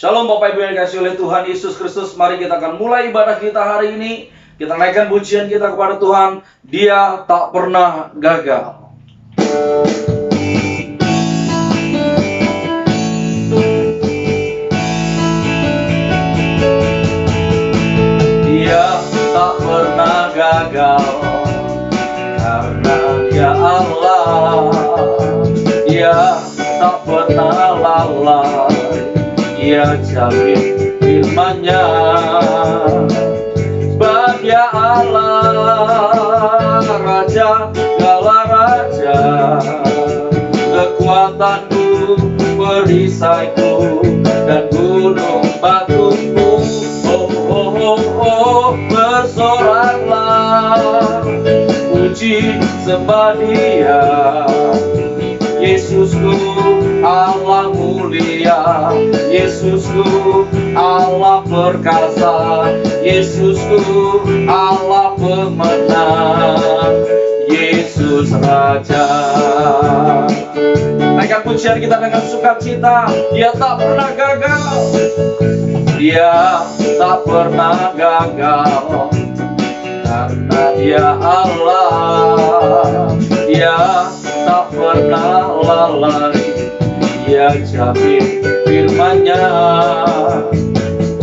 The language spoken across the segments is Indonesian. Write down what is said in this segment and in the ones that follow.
Shalom Bapak Ibu yang dikasihi oleh Tuhan Yesus Kristus. Mari kita akan mulai ibadah kita hari ini. Kita naikkan pujian kita kepada Tuhan. Dia tak pernah gagal. Dia tak pernah gagal, karena Dia Allah. Dia tak pernah lalai, Dia jamin firman-Nya. Sebab Dia Allah, Raja segala raja, kekuatanku, perisaiku, dan gunung batuku. Oh, oh, oh, oh, bersoraklah, puji sembah Dia. Yesusku Allah mulia, Yesusku Allah perkasa, Yesusku Allah pemenang, Yesus Raja. Naikkan pujian kita dengan sukacita. Dia tak pernah gagal, Dia tak pernah gagal, karena Dia Allah. Dia tak pernah lalai, Dia jamin firman-Nya.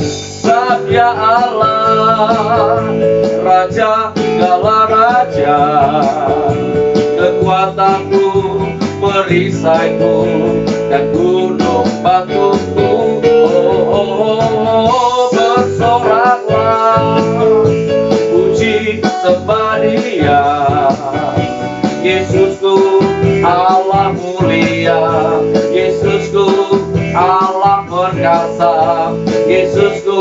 Sebab Dia Allah, Raja segala raja, kekuatanku, perisaiku, dan gunung batuku. Oh, oh, oh, bersoraklah, puji sembah Dia. Yesusku Allah mulia, Yesusku Allah perkasa, Yesusku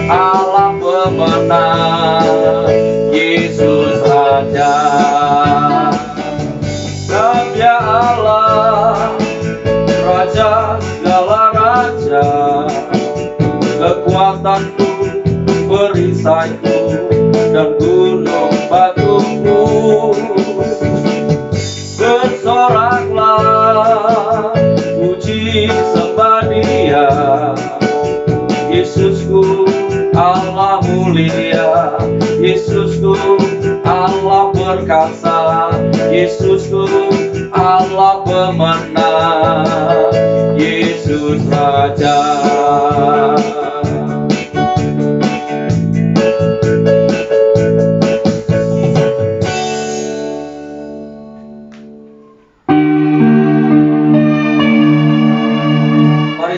Allah pemenang, Yesus Raja. Sebab Dia Allah, Raja segala raja, kekuatanku, perisaiku, dan gunung batuku. Bersoraklah, puji sembah Dia. Yesusku Allah mulia, Yesusku Allah perkasa, Yesusku Allah pemenang, Yesus Raja.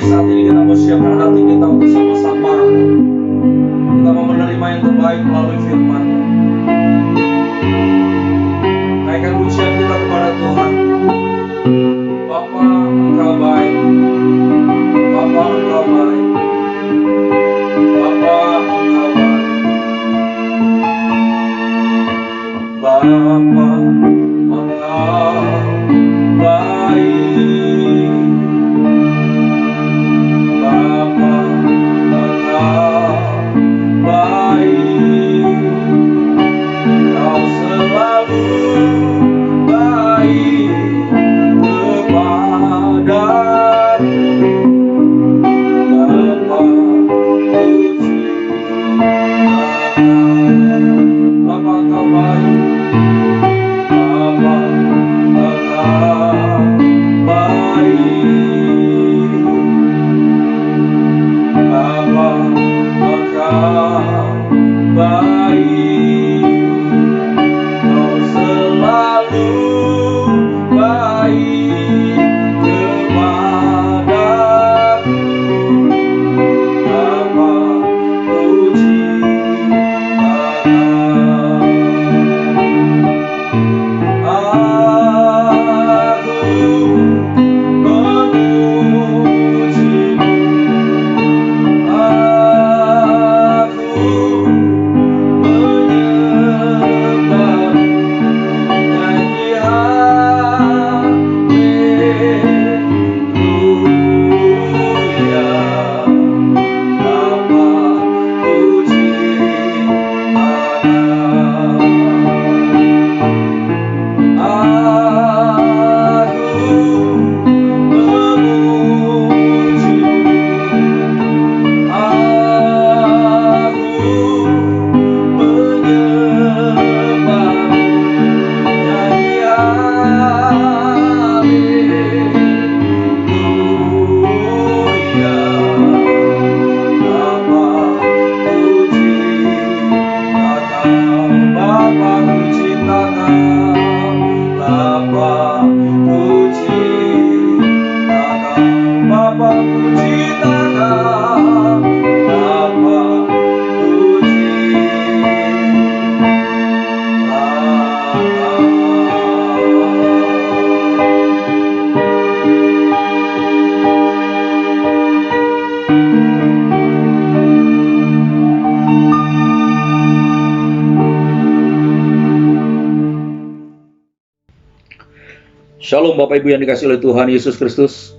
Saat ini kita mau siapkan hati kita untuk sama-sama kita mau menerima yang terbaik melalui firman. Naikkan pujian kita kepada Tuhan. Bapa, Engkau baik, Bapa, Engkau Shalom Bapak Ibu yang dikasihi oleh Tuhan Yesus Kristus.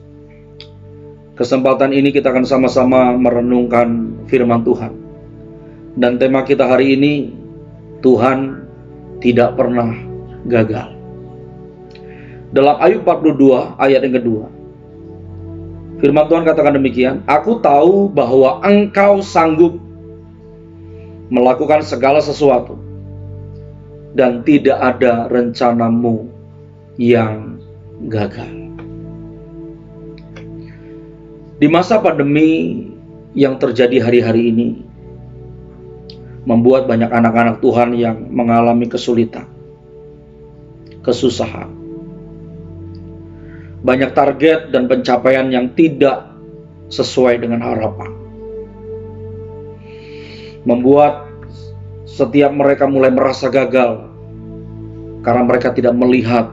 Kesempatan ini kita akan sama-sama merenungkan firman Tuhan. Dan tema kita hari ini, Tuhan tidak pernah gagal. Dalam Ayub 42 ayat yang kedua, firman Tuhan katakan demikian, Aku tahu bahwa engkau sanggup melakukan segala sesuatu, dan tidak ada rencanamu yang gagal. Di masa pandemi yang terjadi hari-hari ini, membuat banyak anak-anak Tuhan yang mengalami kesulitan, kesusahan. Banyak target dan pencapaian yang tidak sesuai dengan harapan. Membuat setiap mereka mulai merasa gagal karena mereka tidak melihat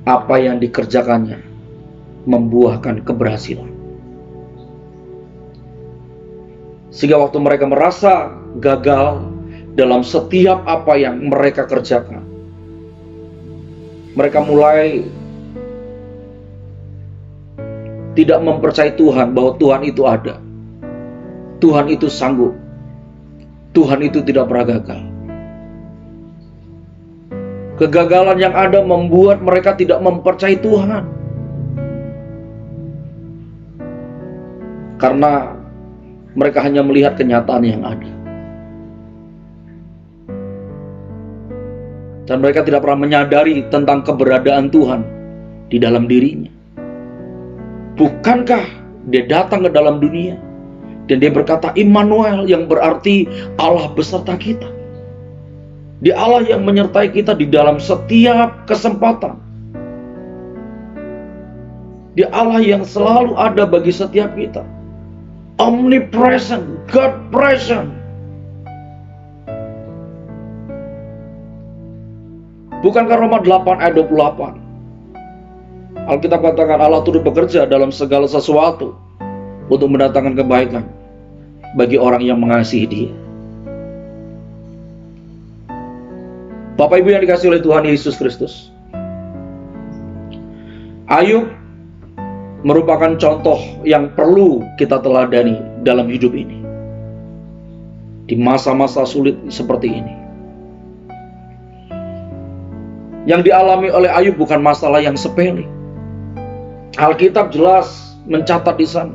apa yang dikerjakannya membuahkan keberhasilan. Sehingga waktu mereka merasa gagal dalam setiap apa yang mereka kerjakan, mereka mulai tidak mempercayai Tuhan bahwa Tuhan itu ada, Tuhan itu sanggup, Tuhan itu tidak pernah gagal. Kegagalan yang ada membuat mereka tidak mempercayai Tuhan. Karena mereka hanya melihat kenyataan yang ada. Dan mereka tidak pernah menyadari tentang keberadaan Tuhan di dalam dirinya. Bukankah dia datang ke dalam dunia dan dia berkata Immanuel, yang berarti Allah beserta kita. Dia Allah yang menyertai kita di dalam setiap kesempatan. Dia Allah yang selalu ada bagi setiap kita. Omnipresent, God present. Bukankah Roma 8 ayat 28? Alkitab katakan Allah turut bekerja dalam segala sesuatu untuk mendatangkan kebaikan bagi orang yang mengasihi Dia. Bapak Ibu yang dikasihi oleh Tuhan Yesus Kristus, Ayub merupakan contoh yang perlu kita teladani dalam hidup ini. Di masa-masa sulit seperti ini, yang dialami oleh Ayub bukan masalah yang sepele. Alkitab jelas mencatat di sana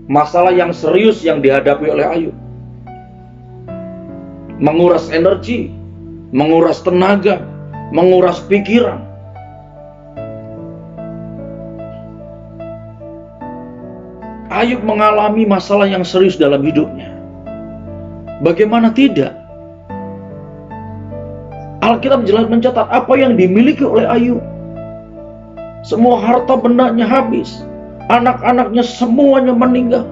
masalah yang serius yang dihadapi oleh Ayub. Menguras energi, menguras tenaga, menguras pikiran. Ayub mengalami masalah yang serius dalam hidupnya. Bagaimana tidak? Alkitab jelas mencatat apa yang dimiliki oleh Ayub. Semua harta bendanya habis. Anak-anaknya semuanya meninggal.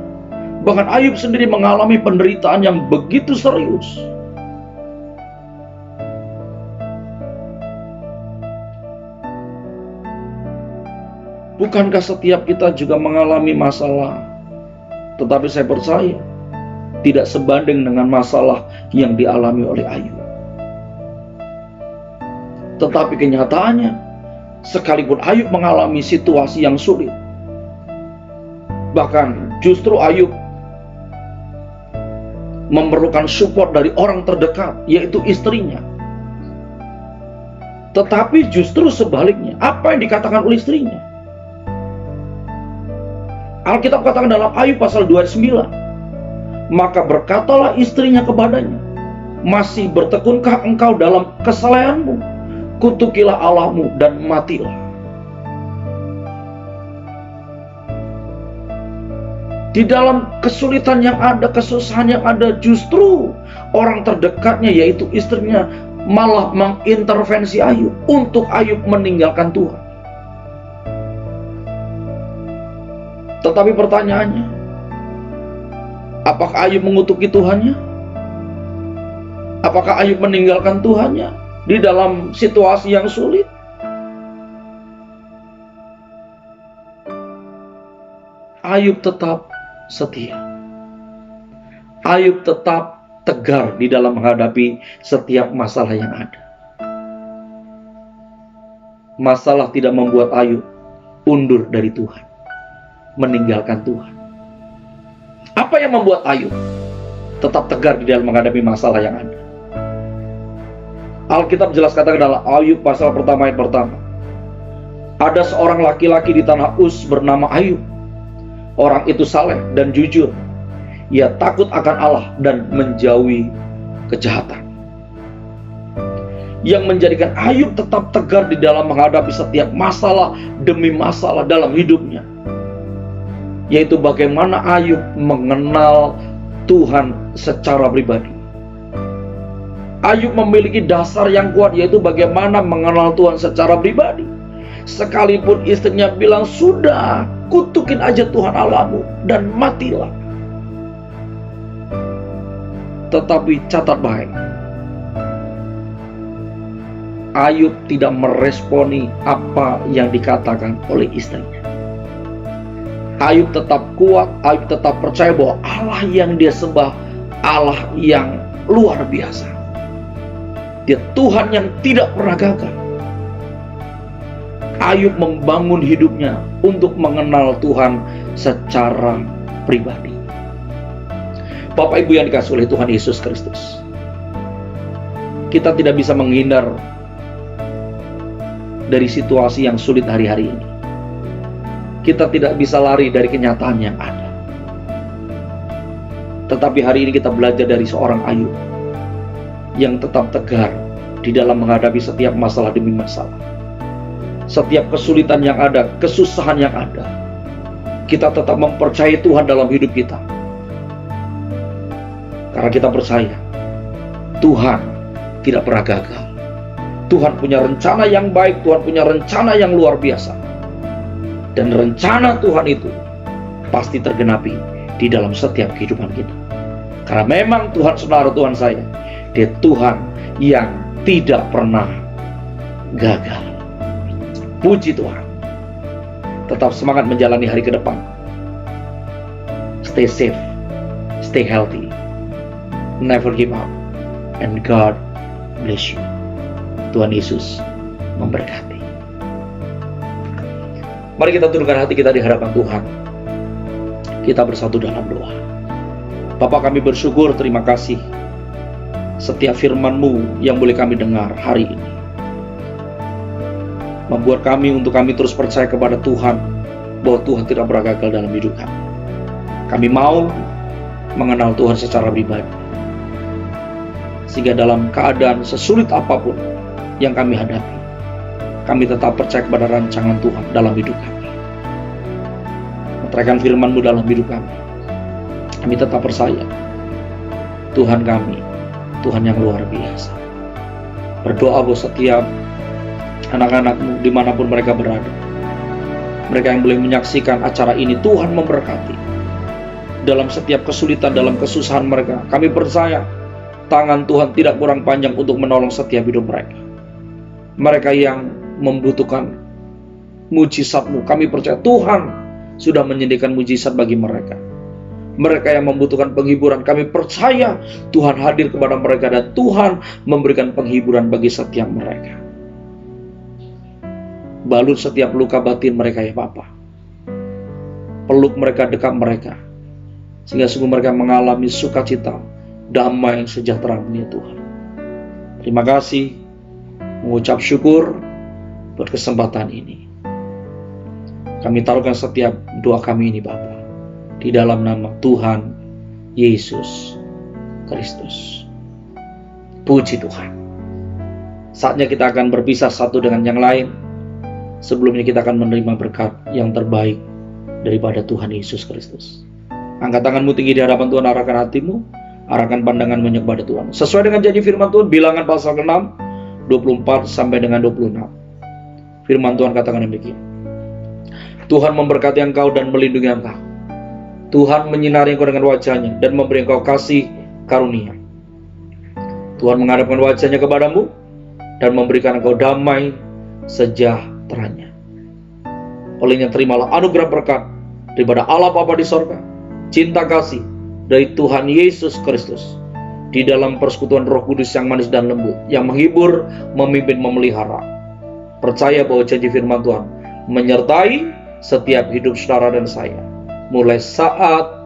Bahkan Ayub sendiri mengalami penderitaan yang begitu serius. Bukankah setiap kita juga mengalami masalah? Tetapi saya percaya tidak sebanding dengan masalah yang dialami oleh Ayub. Tetapi kenyataannya, sekalipun Ayub mengalami situasi yang sulit, bahkan justru Ayub memerlukan support dari orang terdekat, yaitu istrinya. Tetapi justru sebaliknya, apa yang dikatakan oleh istrinya? Alkitab katakan dalam Ayub pasal 29, maka berkatalah istrinya kepadanya, masih bertekunkah engkau dalam kesalehanmu? Kutukilah Allahmu dan matilah. Di dalam kesulitan yang ada, kesusahan yang ada, justru orang terdekatnya yaitu istrinya malah mengintervensi Ayub untuk Ayub meninggalkan Tuhan. Tetapi pertanyaannya, apakah Ayub mengutuki Tuhannya? Apakah Ayub meninggalkan Tuhannya di dalam situasi yang sulit? Ayub tetap setia. Ayub tetap tegar di dalam menghadapi setiap masalah yang ada. masalah tidak membuat Ayub undur dari Tuhan, meninggalkan Tuhan. Apa yang membuat Ayub tetap tegar di dalam menghadapi masalah yang ada? Alkitab jelas katakan dalam Ayub pasal pertama ayat pertama, ada seorang laki-laki di tanah Uz bernama Ayub. Orang itu saleh dan jujur. Ia takut akan Allah dan menjauhi kejahatan. Yang menjadikan Ayub tetap tegar di dalam menghadapi setiap masalah demi masalah dalam hidupnya, yaitu bagaimana Ayub mengenal Tuhan secara pribadi. Ayub memiliki dasar yang kuat, yaitu bagaimana mengenal Tuhan secara pribadi. Sekalipun istrinya bilang, sudah, kutukin aja Tuhan Allahmu dan matilah. Tetapi catat baik, Ayub tidak meresponi apa yang dikatakan oleh istrinya. Ayub tetap kuat, Ayub tetap percaya bahwa Allah yang dia sembah, Allah yang luar biasa. Dia Tuhan yang tidak pernah gagal. Ayub membangun hidupnya untuk mengenal Tuhan secara pribadi. Bapak Ibu yang dikasihi oleh Tuhan Yesus Kristus, kita tidak bisa menghindar dari situasi yang sulit hari-hari ini. Kita tidak bisa lari dari kenyataan yang ada. Tetapi hari ini kita belajar dari seorang Ayub yang tetap tegar di dalam menghadapi setiap masalah demi masalah. Setiap kesulitan yang ada, kesusahan yang ada, kita tetap mempercayai Tuhan dalam hidup kita. Karena kita percaya Tuhan tidak pernah gagal. Tuhan punya rencana yang baik, Tuhan punya rencana yang luar biasa. Dan rencana Tuhan itu pasti tergenapi di dalam setiap kehidupan kita. Karena memang Tuhan, saudara, Tuhan saya, Dia Tuhan yang tidak pernah gagal. Puji Tuhan. Tetap semangat menjalani hari ke depan. Stay safe, stay healthy, never give up, and God bless you. Tuhan Yesus memberkati. Mari kita tundukkan hati kita di hadapan Tuhan. Kita bersatu dalam doa. Bapa, kami bersyukur, terima kasih setiap firman-Mu yang boleh kami dengar hari ini, membuat kami untuk kami terus percaya kepada Tuhan, bahwa Tuhan tidak pernah gagal dalam hidup kami. Kami mau mengenal Tuhan secara pribadi, sehingga dalam keadaan sesulit apapun yang kami hadapi, kami tetap percaya kepada rancangan Tuhan dalam hidup kami. Meteraikan firman-Mu dalam hidup kami, kami tetap percaya Tuhan kami, Tuhan yang luar biasa. Berdoa buat setiap anak-anak-Mu dimanapun mereka berada, mereka yang boleh menyaksikan acara ini, Tuhan memberkati dalam setiap kesulitan, dalam kesusahan mereka. Kami percaya tangan Tuhan tidak kurang panjang untuk menolong setiap hidup mereka. Mereka yang membutuhkan mujizat-Mu, kami percaya Tuhan sudah menyediakan mujizat bagi mereka. Mereka yang membutuhkan penghiburan, kami percaya Tuhan hadir kepada mereka dan Tuhan memberikan penghiburan bagi setiap mereka. Balut setiap luka batin mereka ya Bapa. Peluk mereka, dekat mereka, sehingga sungguh mereka mengalami sukacita, damai, sejahtera ya Tuhan. Terima kasih, mengucap syukur buat kesempatan ini. Kami taruhkan setiap doa kami ini Bapa di dalam nama Tuhan Yesus Kristus. Puji Tuhan. Saatnya kita akan berpisah satu dengan yang lain. Sebelumnya kita akan menerima berkat yang terbaik daripada Tuhan Yesus Kristus. Angkat tanganmu tinggi di hadapan Tuhan, arahkan hatimu, arahkan pandanganmu kepada Tuhan. Sesuai dengan janji firman Tuhan, Bilangan pasal ke-6, 24 sampai dengan 26. Firman Tuhan katakan demikian. Tuhan memberkati engkau dan melindungi engkau. Tuhan menyinari engkau dengan wajahnya dan memberi engkau kasih karunia. Tuhan menghadapkan wajahnya kepadamu dan memberikan engkau damai sejahteranya. Olehnya terimalah anugerah berkat daripada Allah Bapa di sorga, cinta kasih dari Tuhan Yesus Kristus, di dalam persekutuan Roh Kudus yang manis dan lembut, yang menghibur, memimpin, memelihara, percaya bahwa janji firman Tuhan menyertai setiap hidup saudara dan saya, mulai saat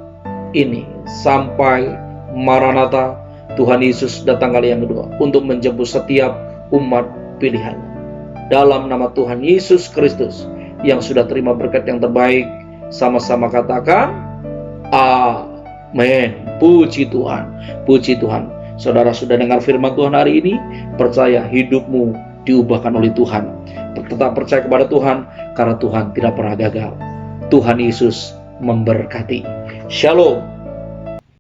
ini sampai Maranatha, Tuhan Yesus datang kali yang kedua untuk menjemput setiap umat pilihan. Dalam nama Tuhan Yesus Kristus yang sudah terima berkat yang terbaik, sama-sama katakan amin. Puji Tuhan, puji Tuhan. Saudara sudah dengar firman Tuhan hari ini, percaya hidupmu diubahkan oleh Tuhan. Tetap percaya kepada Tuhan, karena Tuhan tidak pernah gagal. Tuhan Yesus memberkati. Shalom.